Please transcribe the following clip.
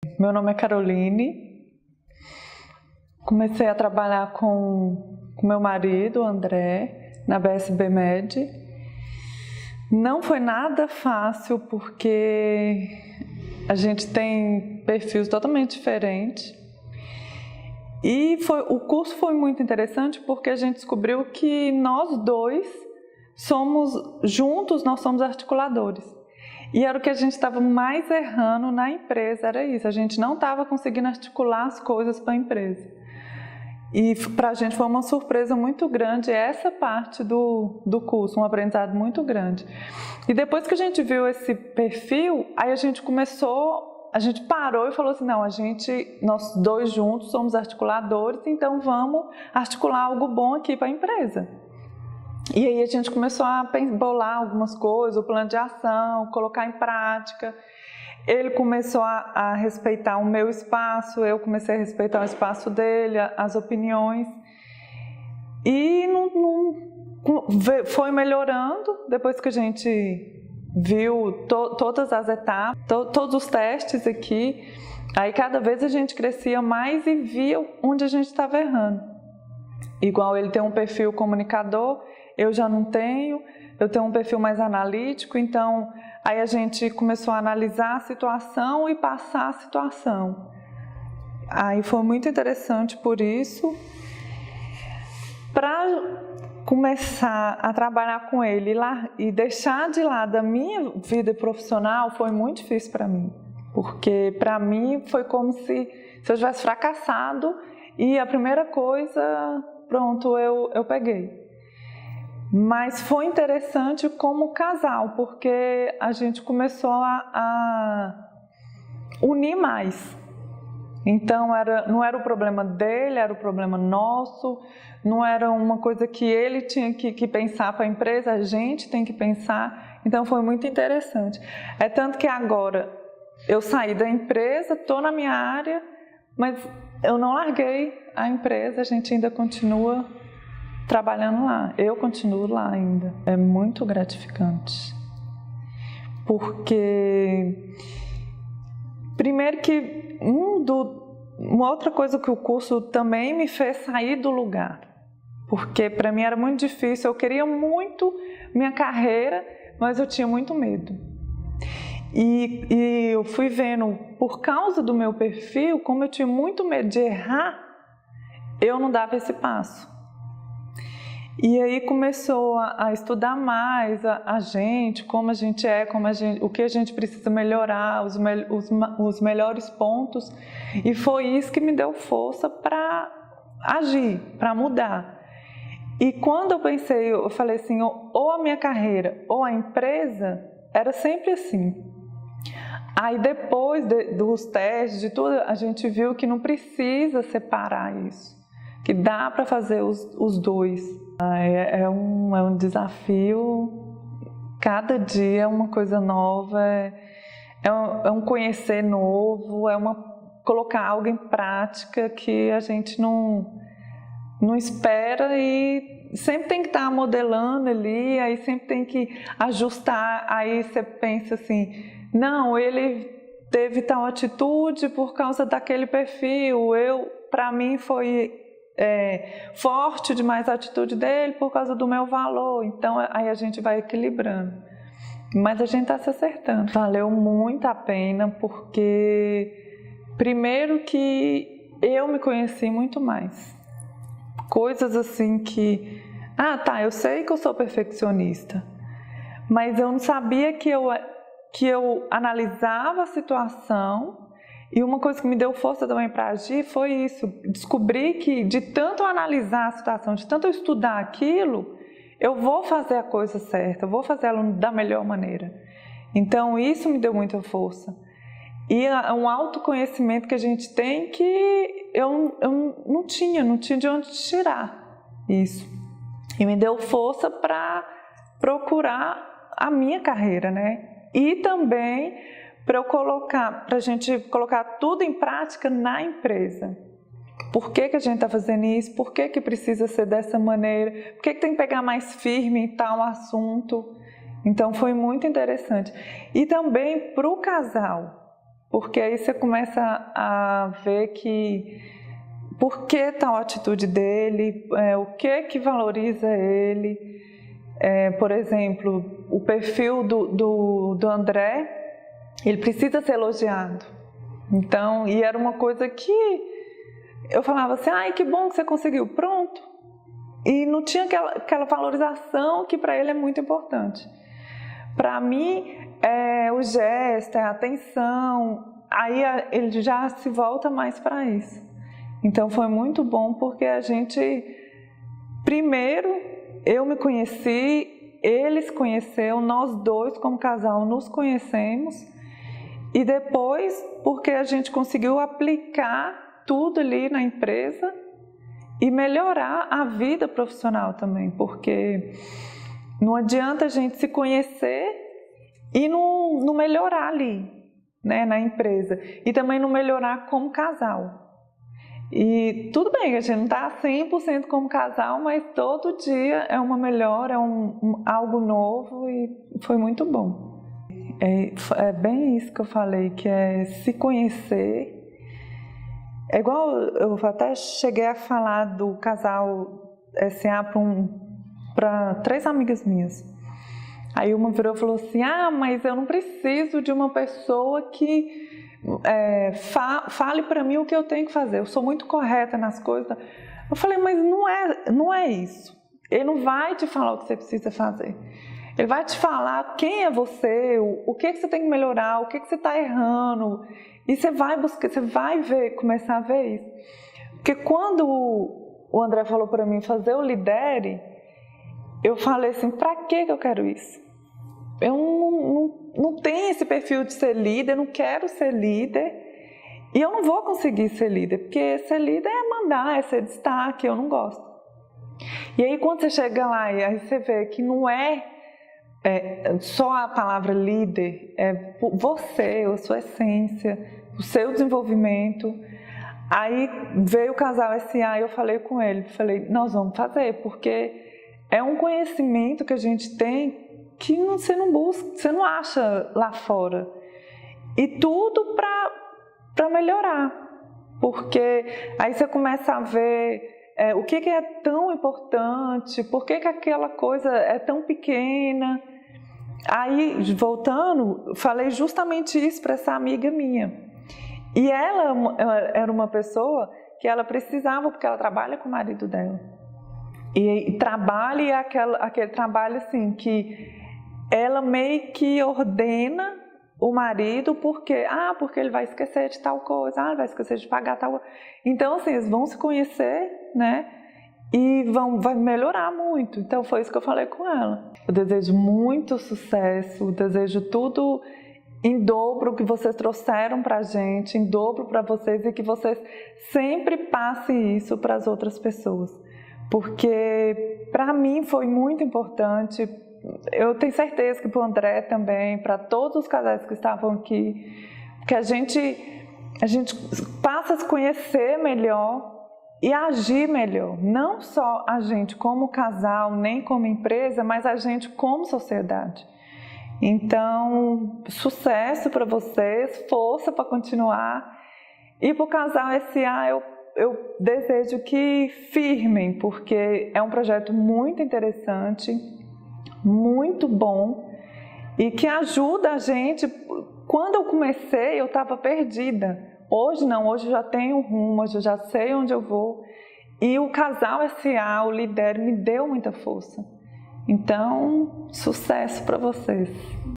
Meu nome é Caroline, comecei a trabalhar com meu marido, André, na BSB Med. Não foi nada fácil porque a gente tem perfis totalmente diferentes. E o curso foi muito interessante porque a gente descobriu que nós dois nós somos articuladores. E era o que a gente estava mais errando na empresa, era isso. A gente não estava conseguindo articular as coisas para a empresa. E para a gente foi uma surpresa muito grande essa parte do curso, um aprendizado muito grande. E depois que a gente viu esse perfil, aí a gente parou e falou assim, não, nós dois juntos somos articuladores, então vamos articular algo bom aqui para a empresa. E aí a gente começou a bolar algumas coisas, o plano de ação, colocar em prática. Ele começou a respeitar o meu espaço, eu comecei a respeitar o espaço dele, as opiniões. E foi melhorando depois que a gente viu todas as etapas, todos os testes aqui. Aí cada vez a gente crescia mais e via onde a gente estava errando. Igual ele tem um perfil comunicador, eu já não tenho, eu tenho um perfil mais analítico, então aí a gente começou a analisar a situação e passar a situação. Aí foi muito interessante por isso. Para começar a trabalhar com ele e deixar de lado a minha vida profissional foi muito difícil para mim, porque para mim foi como se eu tivesse fracassado e a primeira coisa, pronto, eu peguei. Mas foi interessante como casal, porque a gente começou a unir mais. Então não era o problema dele, era o problema nosso, não era uma coisa que ele tinha que pensar para a empresa, a gente tem que pensar. Então foi muito interessante. É tanto que agora eu saí da empresa, estou na minha área, mas eu não larguei a empresa, a gente ainda continua trabalhando lá, eu continuo lá ainda. É muito gratificante, porque primeiro que uma outra coisa que o curso também me fez sair do lugar, porque para mim era muito difícil, eu queria muito minha carreira, mas eu tinha muito medo. E eu fui vendo, por causa do meu perfil, como eu tinha muito medo de errar, eu não dava esse passo. E aí começou a estudar mais a gente, como a gente é, o que a gente precisa melhorar, os melhores pontos. E foi isso que me deu força para agir, para mudar. E quando eu falei assim, ou a minha carreira ou a empresa, era sempre assim. Aí depois dos testes, de tudo, a gente viu que não precisa separar isso, que dá para fazer os dois. É um desafio, cada dia é uma coisa nova, é um conhecer novo, colocar algo em prática que a gente não espera e sempre tem que estar modelando ali, aí sempre tem que ajustar, aí você pensa assim, não, ele teve tal atitude por causa daquele perfil, para mim foi forte demais a atitude dele por causa do meu valor, então aí a gente vai equilibrando, mas a gente está se acertando. Valeu muito a pena porque primeiro que eu me conheci muito mais, coisas assim que, eu sei que eu sou perfeccionista, mas eu não sabia que eu analisava a situação. E uma coisa que me deu força também para agir foi isso, descobri que de tanto analisar a situação, de tanto eu estudar aquilo, eu vou fazer a coisa certa, eu vou fazer ela da melhor maneira. Então isso me deu muita força. E é um autoconhecimento que a gente tem que eu não tinha de onde tirar isso. E me deu força para procurar a minha carreira, né? E também para a gente colocar tudo em prática na empresa. Por que a gente está fazendo isso? Por que precisa ser dessa maneira? Por que tem que pegar mais firme em tal assunto? Então foi muito interessante. E também para o casal, porque aí você começa a ver que por que tal atitude dele, o que valoriza ele. Por exemplo, o perfil do André, ele precisa ser elogiado. Então, e era uma coisa que eu falava assim, ai, que bom que você conseguiu, pronto. E não tinha aquela valorização que para ele é muito importante. Para mim, o gesto, a atenção, aí ele já se volta mais para isso. Então foi muito bom porque a gente, primeiro, eu me conheci, ele se conheceu, nós dois como casal nos conhecemos e depois porque a gente conseguiu aplicar tudo ali na empresa e melhorar a vida profissional também, porque não adianta a gente se conhecer e não melhorar ali, né, na empresa e também não melhorar como casal. E tudo bem que a gente não está 100% como casal, mas todo dia é uma melhora, é algo novo e foi muito bom. É bem isso que eu falei, que é se conhecer. É igual, eu até cheguei a falar do casal SA para 3 amigas minhas. Aí uma virou e falou assim, mas eu não preciso de uma pessoa que fale para mim o que eu tenho que fazer, eu sou muito correta nas coisas. Eu falei, mas não é isso. Ele não vai te falar o que você precisa fazer. Ele vai te falar quem é você, o que você tem que melhorar, o que você está errando. E você vai buscar, você vai começar a ver isso. Porque quando o André falou para mim fazer o Lidere, eu falei assim, para que eu quero isso? Eu não tenho esse perfil de ser líder, eu não quero ser líder e eu não vou conseguir ser líder, porque ser líder é mandar, é ser destaque, eu não gosto. E aí quando você chega lá e aí você vê que não é só a palavra líder, é você, a sua essência, o seu desenvolvimento. Aí veio o casal SA e eu falei com ele, falei, nós vamos fazer, porque é um conhecimento que a gente tem que você não busca, você não acha lá fora. E tudo para melhorar. Porque aí você começa a ver o que é tão importante, por que aquela coisa é tão pequena. Aí, voltando, falei justamente isso para essa amiga minha. E ela era uma pessoa que ela precisava, porque ela trabalha com o marido dela. E trabalha aquele trabalho assim que ela meio que ordena o marido porque ele vai esquecer de tal coisa, ele vai esquecer de pagar tal coisa. Então assim, eles vão se conhecer, né? E vai melhorar muito. Então foi isso que eu falei com ela. Eu desejo muito sucesso, desejo tudo em dobro que vocês trouxeram pra gente, em dobro para vocês e que vocês sempre passem isso para as outras pessoas. Porque para mim foi muito importante. Eu tenho certeza que para o André também, para todos os casais que estavam aqui, que a gente passa a se conhecer melhor e agir melhor. Não só a gente como casal, nem como empresa, mas a gente como sociedade. Então, sucesso para vocês, força para continuar. E para o Casal SA, eu desejo que firmem, porque é um projeto muito interessante, muito bom e que ajuda a gente. Quando eu comecei, eu estava perdida. Hoje não, hoje eu já tenho rumo, hoje eu já sei onde eu vou. E o Casal SA, o Lidere, me deu muita força. Então, sucesso para vocês.